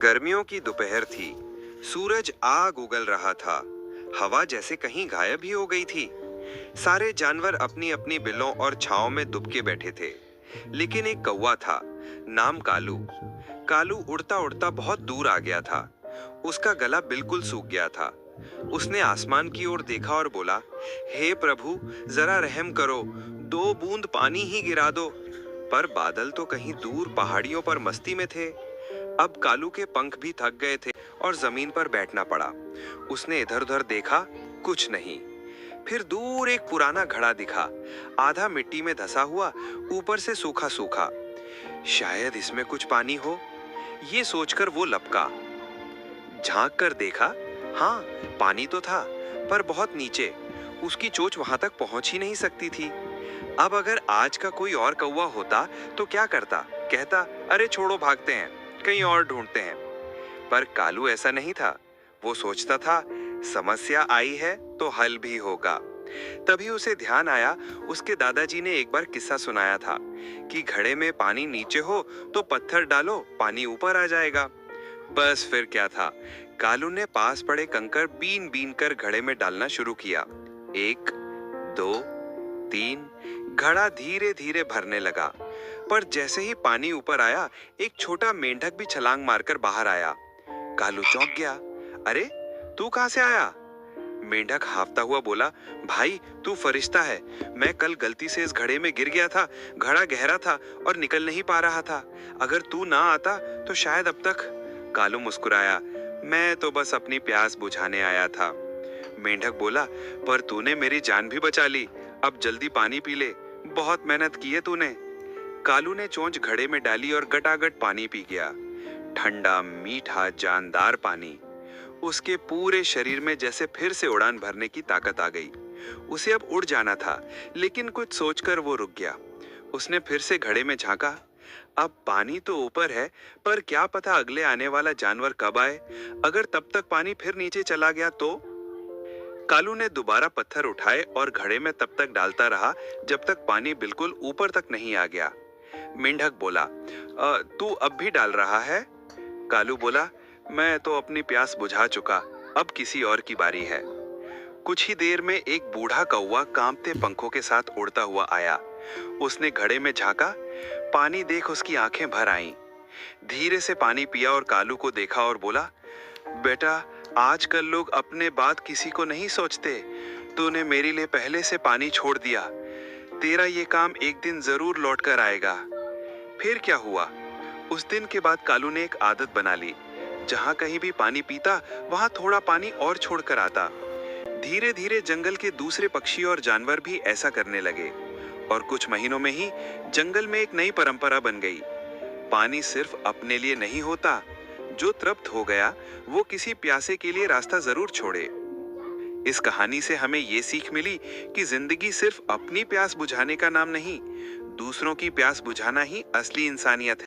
गर्मियों की दोपहर थी। सूरज आग उगल रहा था। हवा जैसे कहीं गायब ही हो गई थी। सारे जानवर अपनी अपनी बिलों और छांव में दुबके बैठे थे। लेकिन एक कौवा था, नाम कालू। कालू उड़ता उड़ता बहुत दूर आ गया था। उसका गला बिल्कुल सूख गया था। उसने आसमान की ओर देखा और बोला, हे प्रभु, जरा रहम करो, 2 बूंद पानी ही गिरा दो। पर बादल तो कहीं दूर पहाड़ियों पर मस्ती में थे। अब कालू के पंख भी थक गए थे और जमीन पर बैठना पड़ा। उसने इधर उधर देखा, कुछ नहीं। फिर दूर एक पुराना घड़ा दिखा, आधा मिट्टी में धंसा हुआ, ऊपर से सूखा सूखा। शायद इसमें कुछ पानी हो, ये सोचकर वो लपका। झांक कर देखा, हाँ, पानी तो था, पर बहुत नीचे। उसकी चोंच वहां तक पहुंच ही नहीं सकती थी। अब अगर आज का कोई और कौवा होता तो क्या करता? कहता, अरे छोड़ो, भागते हैं, कहीं और ढूंढते हैं। पर कालू ऐसा नहीं था। वो सोचता था, समस्या आई है तो हल भी होगा। तभी उसे ध्यान आया, उसके दादाजी ने एक बार किस्सा सुनाया था कि घड़े में पानी नीचे हो तो पत्थर डालो, पानी ऊपर आ जाएगा। बस फिर क्या था, कालू ने पास पड़े कंकर बीन बीन कर घड़े में डालना शुरू किया। 1, 2, 3, घड़ा धीरे धीरे भरने लगा। पर जैसे ही पानी ऊपर आया, एक छोटा मेंढक भी छलांग मारकर बाहर आया। कालू चौंक गया। अरे, तू कहां से आया? मेंढक हाफता हुआ बोला, भाई, तू फरिश्ता है। मैं कल गलती से इस घड़े में गिर गया था। घड़ा गहरा था और निकल नहीं पा रहा था। अगर तू ना आता तो शायद अब तक। कालू मुस्कुराया, मैं तो बस अपनी प्यास बुझाने आया था। मेंढक बोला, पर तूने मेरी जान भी बचा ली। अब जल्दी पानी पी ले, बहुत मेहनत की है तूने। कालू ने चोंच घड़े में डाली और गटागट पानी पी गया। ठंडा, मीठा, जानदार पानी। उसके पूरे शरीर में जैसे फिर से उड़ान भरने की ताकत आ गई। उसे अब उड़ जाना था, लेकिन कुछ सोचकर वो रुक गया। उसने फिर से घड़े में झांका। अब पानी तो ऊपर है, पर क्या पता अगले आने वाला जानवर कब आए। अगर तब तक पानी फिर नीचे चला गया तो? कालू ने दोबारा पत्थर उठाए और घड़े में तब तक डालता रहा जब तक पानी बिल्कुल ऊपर तक नहीं आ गया। मेंढक बोला, तू अब भी डाल रहा है? कालू बोला, मैं तो अपनी प्यास बुझा चुका, अब किसी और की बारी है। कुछ ही देर में एक बूढ़ा कौवा कांपते पंखों के साथ उड़ता हुआ आया। उसने घड़े में झांका, पानी देख उसकी आंखें भर आईं। धीरे से पानी पिया और कालू को देखा और बोला, बेटा, आजकल लोग अपने बात किसी को नहीं सोचते। तूने मेरे लिए पहले से पानी छोड़ दिया। तेरा ये काम एक दिन जरूर लौट कर आएगा। फिर क्या हुआ? उस दिन के बाद कालू ने एक आदत बना ली। जहां कहीं भी पानी पीता, वहां थोड़ा पानी और छोड़कर आता। धीरे धीरे जंगल के दूसरे पक्षी और जानवर भी ऐसा करने लगे और कुछ महीनों में ही जंगल में एक नई परंपरा बन गई। पानी सिर्फ अपने लिए नहीं होता। जो तृप्त हो गया, वो किसी प्यासे के लिए रास्ता जरूर छोड़े। इस कहानी से हमें ये सीख मिली कि जिंदगी सिर्फ अपनी प्यास बुझाने का नाम नहीं, दूसरों की प्यास बुझाना ही असली इंसानियत है।